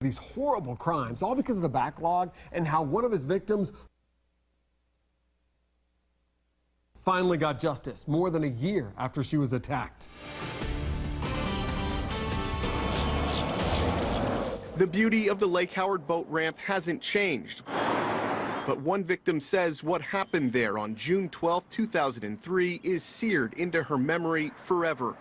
These horrible crimes, all because of the backlog and how one of his victims finally got justice more than a year after she was attacked. The beauty of the Lake Howard boat ramp hasn't changed. But one victim says what happened there on June 12, 2003 is seared into her memory forever.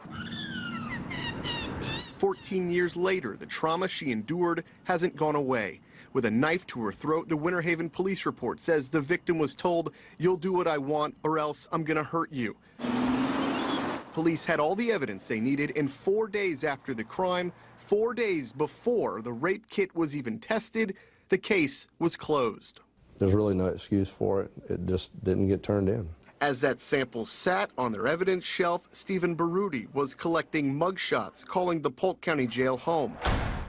14 years later, the trauma she endured hasn't gone away. With a knife to her throat, the Winter Haven police report says the victim was told, "You'll do what I want or else I'm gonna hurt you." Police had all the evidence they needed, and 4 days after the crime, 4 days before the rape kit was even tested, the case was closed. There's really no excuse for it. It just didn't get turned in. As that sample sat on their evidence shelf, Stephen Baruti was collecting mugshots, calling the Polk County Jail home,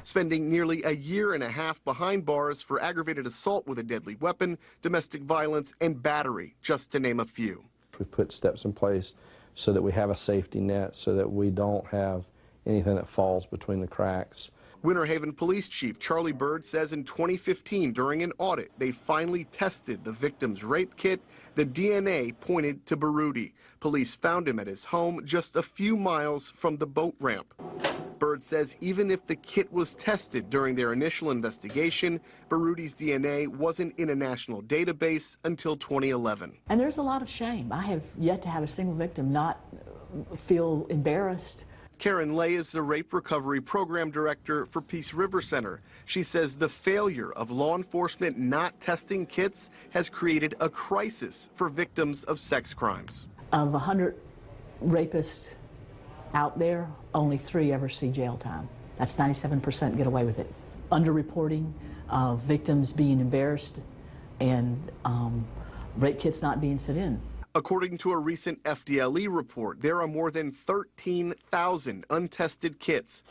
spending nearly a year and a half behind bars for aggravated assault with a deadly weapon, domestic violence, and battery, just to name a few. We put steps in place so that we have a safety net, so that we don't have anything that falls between the cracks. Winter Haven Police Chief Charlie Bird says in 2015, during an audit, they finally tested the victim's rape kit. The DNA pointed to Baruti. Police found him at his home just a few miles from the boat ramp. Bird says even if the kit was tested during their initial investigation, Baruti's DNA wasn't in a national database until 2011. And there's a lot of shame. I have yet to have a single victim not feel embarrassed. Karen Lay is the Rape Recovery Program Director for Peace River Center. She says the failure of law enforcement not testing kits has created a crisis for victims of sex crimes. Of 100 rapists out there, only 3 ever see jail time. That's 97% get away with it. Underreporting of victims being embarrassed and rape kits not being sent in. According to a recent FDLE report, there are more than 13,000 untested kits.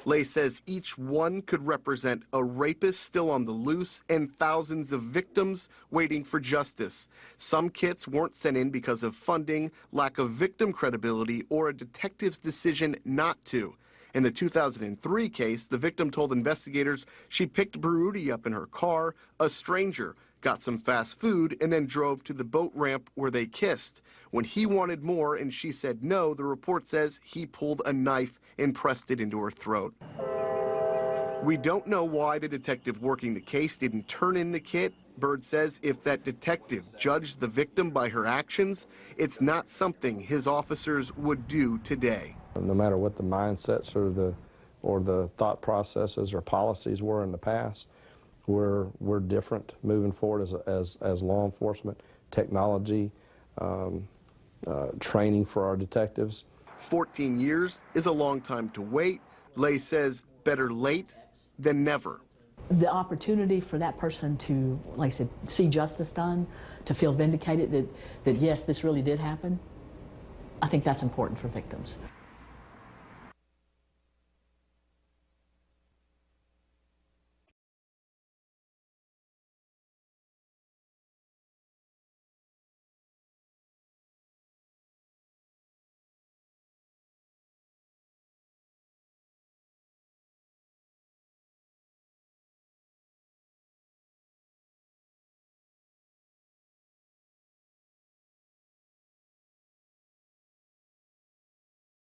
Lay says each one could represent a rapist still on the loose and thousands of victims waiting for justice. Some kits weren't sent in because of funding, lack of victim credibility, or a detective's decision not to. In the 2003 case, the victim told investigators she picked Baruti up in her car, a stranger, got some fast food, and then drove to the boat ramp where they kissed. When he wanted more and she said no, the report says he pulled a knife and pressed it into her throat. We don't know why the detective working the case didn't turn in the kit. Bird says if that detective judged the victim by her actions, it's not something his officers would do today. No matter what the mindsets or the thought processes or policies were in the past, we're different moving forward as law enforcement, technology, training for our detectives. 14 years is a long time to wait. Lay says better late than never. The opportunity for that person to, like I said, see justice done, to feel vindicated that yes, this really did happen, I think that's important for victims.